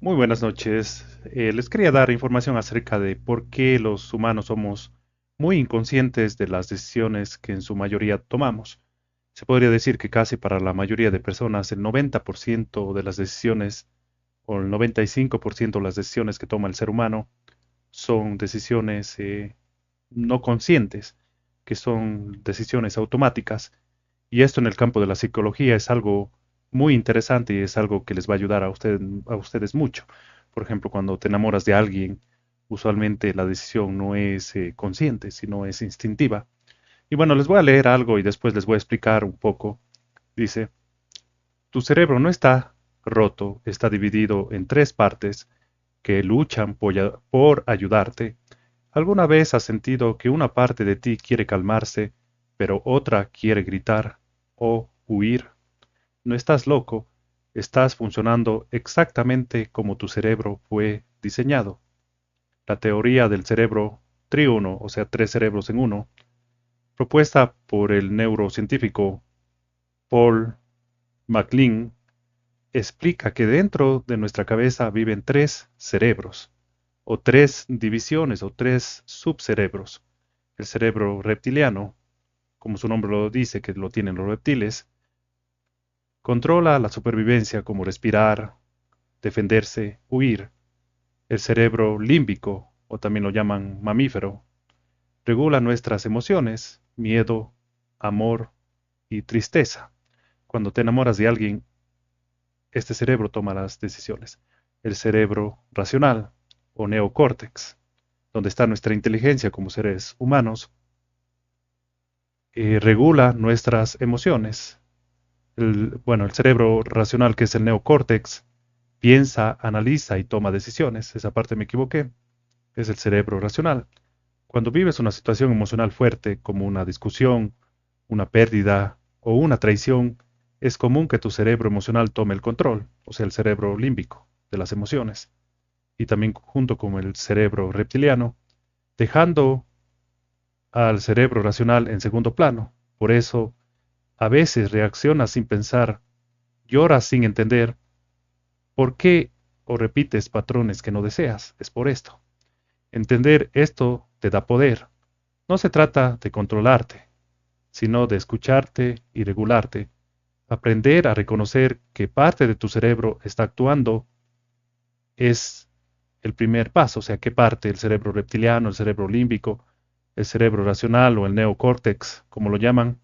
Muy buenas noches. Les quería dar información acerca de por qué los humanos somos muy inconscientes de las decisiones que en su mayoría tomamos. Se podría decir que casi para la mayoría de personas el 90% de las decisiones o el 95% de las decisiones que toma el ser humano son decisiones no conscientes, que son decisiones automáticas. Y esto en el campo de la psicología es algo muy interesante y es algo que les va a ayudar a ustedes mucho. Por ejemplo, cuando te enamoras de alguien, usualmente la decisión no es consciente, sino es instintiva. Y bueno, les voy a leer algo y después les voy a explicar un poco. Dice, tu cerebro no está roto, está dividido en tres partes que luchan por ayudarte. ¿Alguna vez has sentido que una parte de ti quiere calmarse, pero otra quiere gritar o huir? No estás loco, estás funcionando exactamente como tu cerebro fue diseñado. La teoría del cerebro triuno, o sea, tres cerebros en uno, propuesta por el neurocientífico Paul MacLean, explica que dentro de nuestra cabeza viven tres cerebros, o tres divisiones, o tres subcerebros. El cerebro reptiliano, como su nombre lo dice, que lo tienen los reptiles, controla la supervivencia como respirar, defenderse, huir. El cerebro límbico, o también lo llaman mamífero, regula nuestras emociones, miedo, amor y tristeza. Cuando te enamoras de alguien, este cerebro toma las decisiones. El cerebro racional, o neocórtex, donde está nuestra inteligencia como seres humanos, regula nuestras emociones. El cerebro racional, que es el neocórtex, piensa, analiza y toma decisiones. Esa parte me equivoqué. Es el cerebro racional. Cuando vives una situación emocional fuerte, como una discusión, una pérdida o una traición, es común que tu cerebro emocional tome el control, o sea, el cerebro límbico de las emociones, y también junto con el cerebro reptiliano, dejando al cerebro racional en segundo plano. Por eso, a veces reaccionas sin pensar, lloras sin entender por qué o repites patrones que no deseas. Es por esto. Entender esto te da poder. No se trata de controlarte, sino de escucharte y regularte. Aprender a reconocer que parte de tu cerebro está actuando es el primer paso, o sea, qué parte, el cerebro reptiliano, el cerebro límbico, el cerebro racional o el neocórtex, como lo llaman.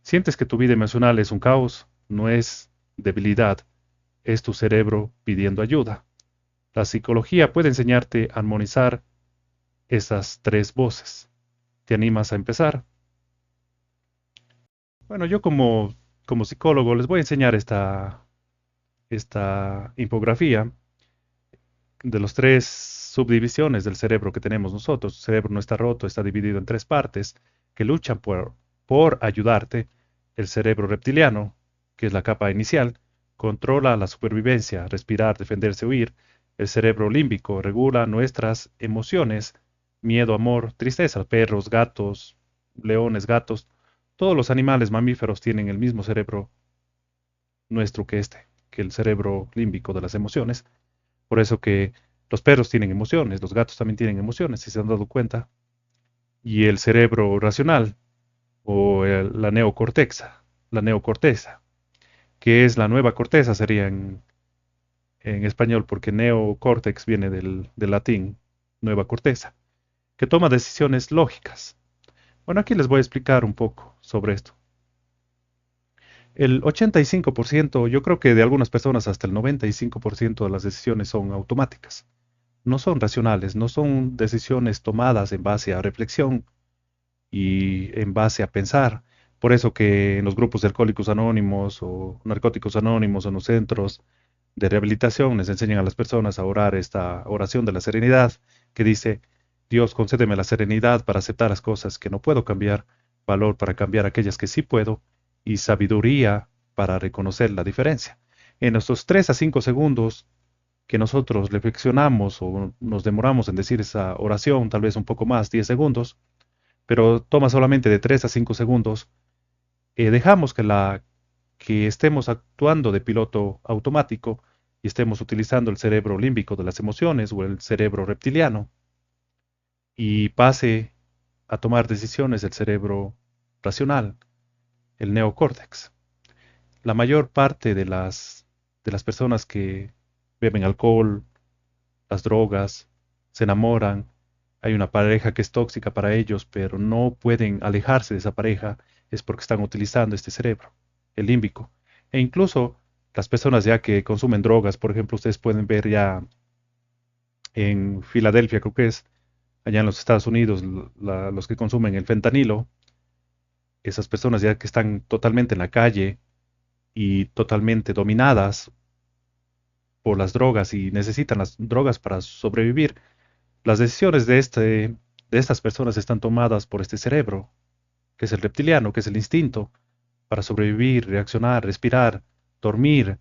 Sientes que tu vida emocional es un caos, no es debilidad, es tu cerebro pidiendo ayuda. La psicología puede enseñarte a armonizar esas tres voces. ¿Te animas a empezar? Bueno, yo como psicólogo les voy a enseñar esta infografía de los tres subdivisiones del cerebro que tenemos nosotros. El cerebro no está roto, está dividido en tres partes que luchan por ayudarte. El cerebro reptiliano, que es la capa inicial, controla la supervivencia, respirar, defenderse, huir. El cerebro límbico regula nuestras emociones, miedo, amor, tristeza. Perros, gatos, leones, gatos, todos los animales mamíferos tienen el mismo cerebro nuestro que el cerebro límbico de las emociones. Por eso que los perros tienen emociones, los gatos también tienen emociones, si se han dado cuenta. Y el cerebro racional, o la neocorteza, que es la nueva corteza, sería en español, porque neocórtex viene del latín, nueva corteza, que toma decisiones lógicas. Bueno, aquí les voy a explicar un poco sobre esto. El 85%, yo creo que de algunas personas hasta el 95% de las decisiones son automáticas. No son racionales, no son decisiones tomadas en base a reflexión y en base a pensar. Por eso que en los grupos de alcohólicos anónimos o narcóticos anónimos o en los centros de rehabilitación les enseñan a las personas a orar esta oración de la serenidad que dice, Dios, concédeme la serenidad para aceptar las cosas que no puedo cambiar, valor para cambiar aquellas que sí puedo y sabiduría para reconocer la diferencia. En estos 3 a 5 segundos que nosotros reflexionamos o nos demoramos en decir esa oración, tal vez un poco más, 10 segundos, pero toma solamente de 3 a 5 segundos, dejamos que estemos actuando de piloto automático y estemos utilizando el cerebro límbico de las emociones o el cerebro reptiliano y pase a tomar decisiones el cerebro racional, el neocórtex. La mayor parte de las personas que beben alcohol, las drogas, se enamoran, hay una pareja que es tóxica para ellos, pero no pueden alejarse de esa pareja, es porque están utilizando este cerebro, el límbico. E incluso las personas ya que consumen drogas, por ejemplo, ustedes pueden ver ya en Filadelfia, creo que es, allá en los Estados Unidos, los que consumen el fentanilo, esas personas ya que están totalmente en la calle y totalmente dominadas por las drogas y necesitan las drogas para sobrevivir. Las decisiones de estas personas están tomadas por este cerebro, que es el reptiliano, que es el instinto, para sobrevivir, reaccionar, respirar, dormir,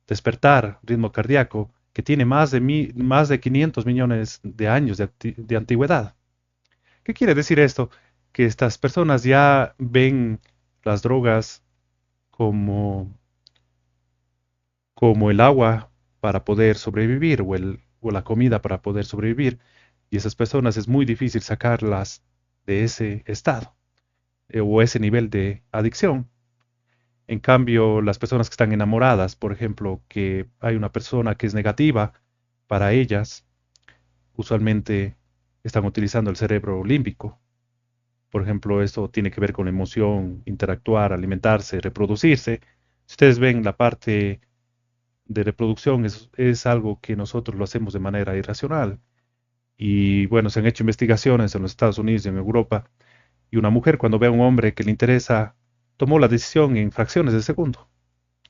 despertar, ritmo cardíaco, que tiene más de 500 millones de años de antigüedad. ¿Qué quiere decir esto? Que estas personas ya ven las drogas como, como el agua para poder sobrevivir o la comida para poder sobrevivir. Y esas personas es muy difícil sacarlas de ese estado o ese nivel de adicción. En cambio, las personas que están enamoradas, por ejemplo, que hay una persona que es negativa para ellas, usualmente están utilizando el cerebro límbico. Por ejemplo, esto tiene que ver con emoción, interactuar, alimentarse, reproducirse. Si ustedes ven la parte de reproducción, es algo que nosotros lo hacemos de manera irracional. Y bueno, se han hecho investigaciones en los Estados Unidos y en Europa, y una mujer cuando ve a un hombre que le interesa, tomó la decisión en fracciones de segundo,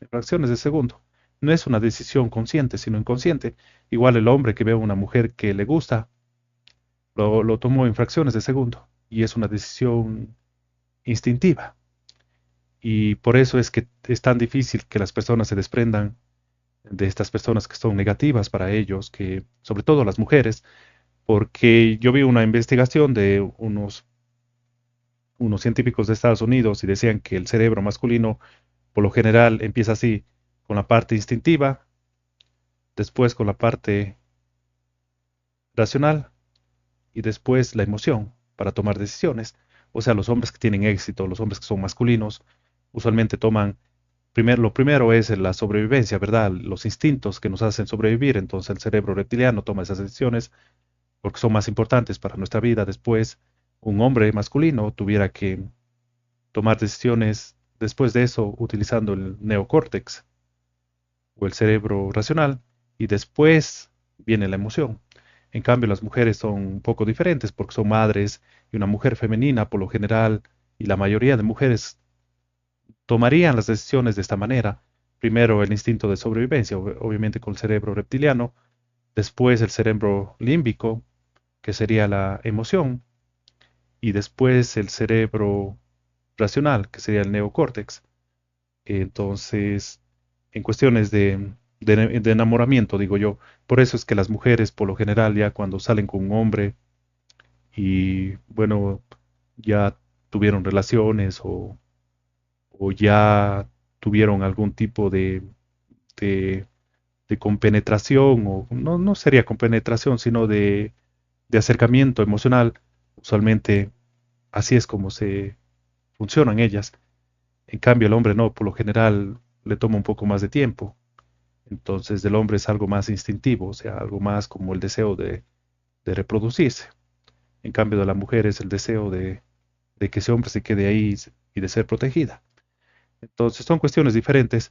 en fracciones de segundo. No es una decisión consciente, sino inconsciente. Igual el hombre que ve a una mujer que le gusta, lo tomó en fracciones de segundo, y es una decisión instintiva. Y por eso es que es tan difícil que las personas se desprendan de estas personas que son negativas para ellos, que sobre todo las mujeres, porque yo vi una investigación de unos científicos de Estados Unidos y decían que el cerebro masculino por lo general empieza así, con la parte instintiva, después con la parte racional y después la emoción para tomar decisiones. O sea, los hombres que tienen éxito, los hombres que son masculinos, usualmente toman, lo primero es la sobrevivencia, ¿verdad? Los instintos que nos hacen sobrevivir, entonces el cerebro reptiliano toma esas decisiones porque son más importantes para nuestra vida. Después, un hombre masculino tuviera que tomar decisiones después de eso utilizando el neocórtex o el cerebro racional y después viene la emoción. En cambio, las mujeres son un poco diferentes porque son madres y una mujer femenina por lo general y la mayoría de mujeres tomarían las decisiones de esta manera. Primero el instinto de sobrevivencia, obviamente con el cerebro reptiliano, después el cerebro límbico, que sería la emoción, y después el cerebro racional, que sería el neocórtex. Entonces, en cuestiones de enamoramiento, digo yo, por eso es que las mujeres, por lo general, ya cuando salen con un hombre y, bueno, ya tuvieron relaciones o ya tuvieron algún tipo de, de compenetración, o no sería compenetración, sino de acercamiento emocional, usualmente así es como se funcionan ellas. En cambio, el hombre no, por lo general le toma un poco más de tiempo. Entonces, del hombre es algo más instintivo, o sea, algo más como el deseo de reproducirse. En cambio, de la mujer es el deseo de que ese hombre se quede ahí y de ser protegida. Entonces, son cuestiones diferentes.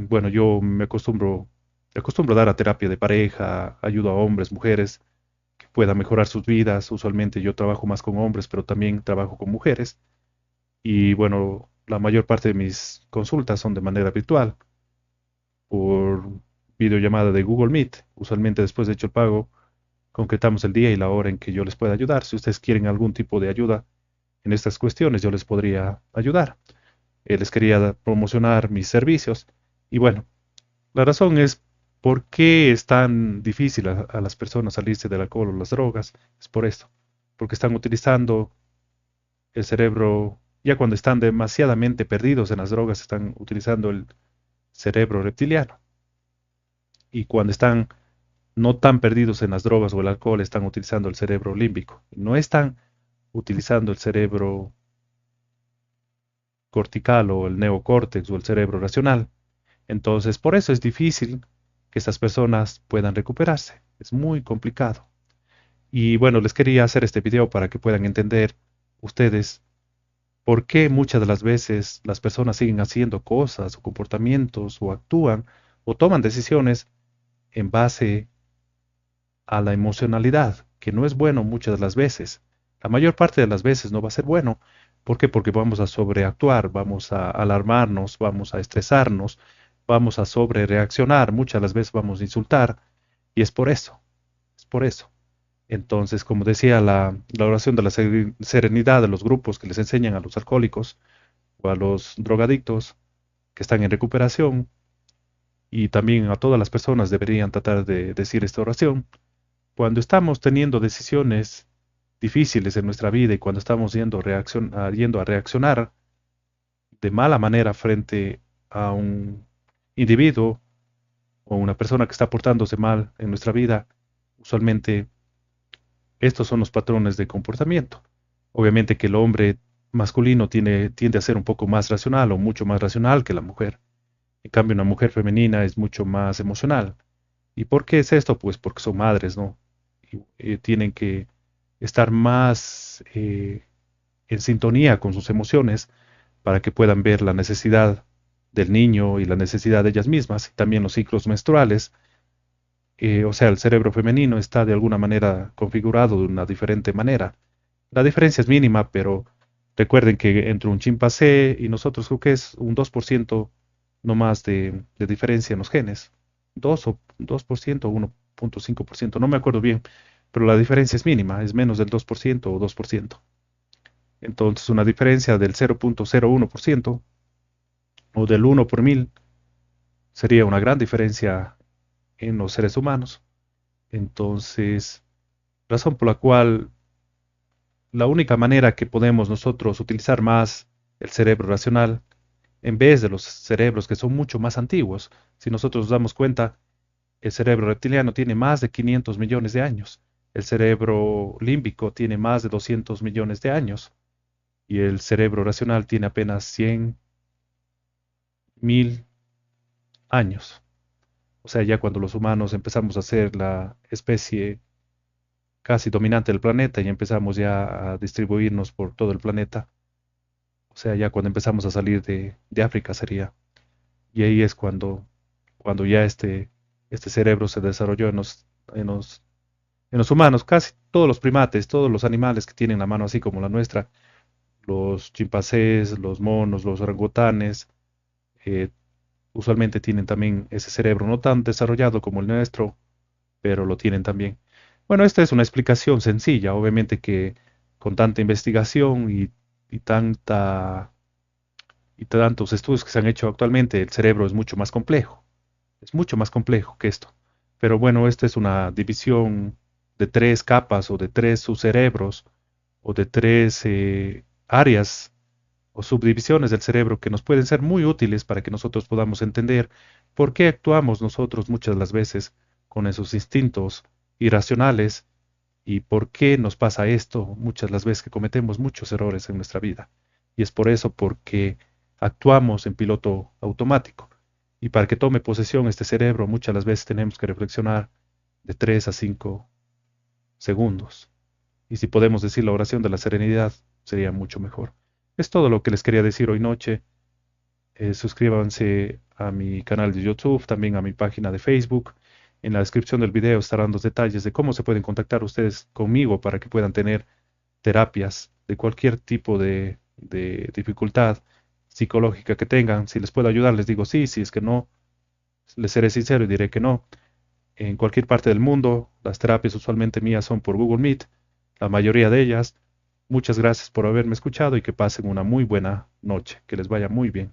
Bueno, yo me acostumbro a dar a terapia de pareja, ayudo a hombres, mujeres que puedan mejorar sus vidas. Usualmente yo trabajo más con hombres, pero también trabajo con mujeres. Y bueno, la mayor parte de mis consultas son de manera virtual, por videollamada de Google Meet. Usualmente después de hecho el pago, concretamos el día y la hora en que yo les pueda ayudar. Si ustedes quieren algún tipo de ayuda en estas cuestiones, yo les podría ayudar. Les quería promocionar mis servicios. Y bueno, la razón es por qué es tan difícil a las personas salirse del alcohol o las drogas. Es por esto, porque están utilizando el cerebro, ya cuando están demasiadamente perdidos en las drogas, están utilizando el cerebro reptiliano. y cuando están no tan perdidos en las drogas o el alcohol, están utilizando el cerebro límbico. No están utilizando el cerebro cortical o el neocórtex o el cerebro racional. Entonces, por eso es difícil que estas personas puedan recuperarse. Es muy complicado. Y bueno, les quería hacer este video para que puedan entender ustedes por qué muchas de las veces las personas siguen haciendo cosas o comportamientos o actúan o toman decisiones en base a la emocionalidad, que no es bueno muchas de las veces. La mayor parte de las veces no va a ser bueno. ¿Por qué? Porque vamos a sobreactuar, vamos a alarmarnos, vamos a estresarnos, vamos a sobrereaccionar, muchas de las veces vamos a insultar, y es por eso, es por eso. Entonces, como decía, la oración de la serenidad de los grupos que les enseñan a los alcohólicos o a los drogadictos que están en recuperación, y también a todas las personas deberían tratar de decir esta oración cuando estamos teniendo decisiones difíciles en nuestra vida y cuando estamos yendo a reaccionar de mala manera frente a un individuo o una persona que está portándose mal en nuestra vida, usualmente estos son los patrones de comportamiento. Obviamente que el hombre masculino tiende a ser un poco más racional o mucho más racional que la mujer. En cambio, una mujer femenina es mucho más emocional. ¿Y por qué es esto? Pues porque son madres, ¿no? Y, tienen que estar más en sintonía con sus emociones para que puedan ver la necesidad del niño y la necesidad de ellas mismas, y también los ciclos menstruales. O sea, el cerebro femenino está de alguna manera configurado de una diferente manera. La diferencia es mínima, pero recuerden que entre un chimpancé y nosotros creo que es un 2% no más de diferencia en los genes. 2% o 1,5%, no me acuerdo bien, pero la diferencia es mínima, es menos del 2% o 2%. Entonces, una diferencia del 0,01% o del 1 por 1000 sería una gran diferencia en los seres humanos. Entonces, razón por la cual la única manera que podemos nosotros utilizar más el cerebro racional en vez de los cerebros que son mucho más antiguos, si nosotros nos damos cuenta, el cerebro reptiliano tiene más de 500 millones de años, el cerebro límbico tiene más de 200 millones de años y el cerebro racional tiene apenas 100.000 años. O sea, ya cuando los humanos empezamos a ser la especie casi dominante del planeta y empezamos ya a distribuirnos por todo el planeta, o sea, ya cuando empezamos a salir de África sería. Y ahí es cuando ya este cerebro se desarrolló en los, en los humanos. Casi todos los primates, todos los animales que tienen la mano así como la nuestra, los chimpancés, los monos, los orangutanes, eh, usualmente tienen también ese cerebro, no tan desarrollado como el nuestro, pero lo tienen también. Bueno, esta es una explicación sencilla, obviamente que con tanta investigación y y tantos estudios que se han hecho actualmente, el cerebro es mucho más complejo que esto. Pero bueno, esta es una división de tres capas o de tres subcerebros o de tres áreas o subdivisiones del cerebro que nos pueden ser muy útiles para que nosotros podamos entender por qué actuamos nosotros muchas de las veces con esos instintos irracionales y por qué nos pasa esto muchas de las veces que cometemos muchos errores en nuestra vida. Y es por eso porque actuamos en piloto automático. Y para que tome posesión este cerebro, muchas de las veces tenemos que reflexionar de 3 a 5 segundos. Y si podemos decir la oración de la serenidad, sería mucho mejor. Es todo lo que les quería decir hoy noche. Suscríbanse a mi canal de YouTube, también a mi página de Facebook. En la descripción del video estarán los detalles de cómo se pueden contactar ustedes conmigo para que puedan tener terapias de cualquier tipo de dificultad psicológica que tengan. Si les puedo ayudar, les digo sí, si es que no, les seré sincero y diré que no. En cualquier parte del mundo, las terapias usualmente mías son por Google Meet, la mayoría de ellas. Muchas gracias por haberme escuchado y que pasen una muy buena noche, que les vaya muy bien.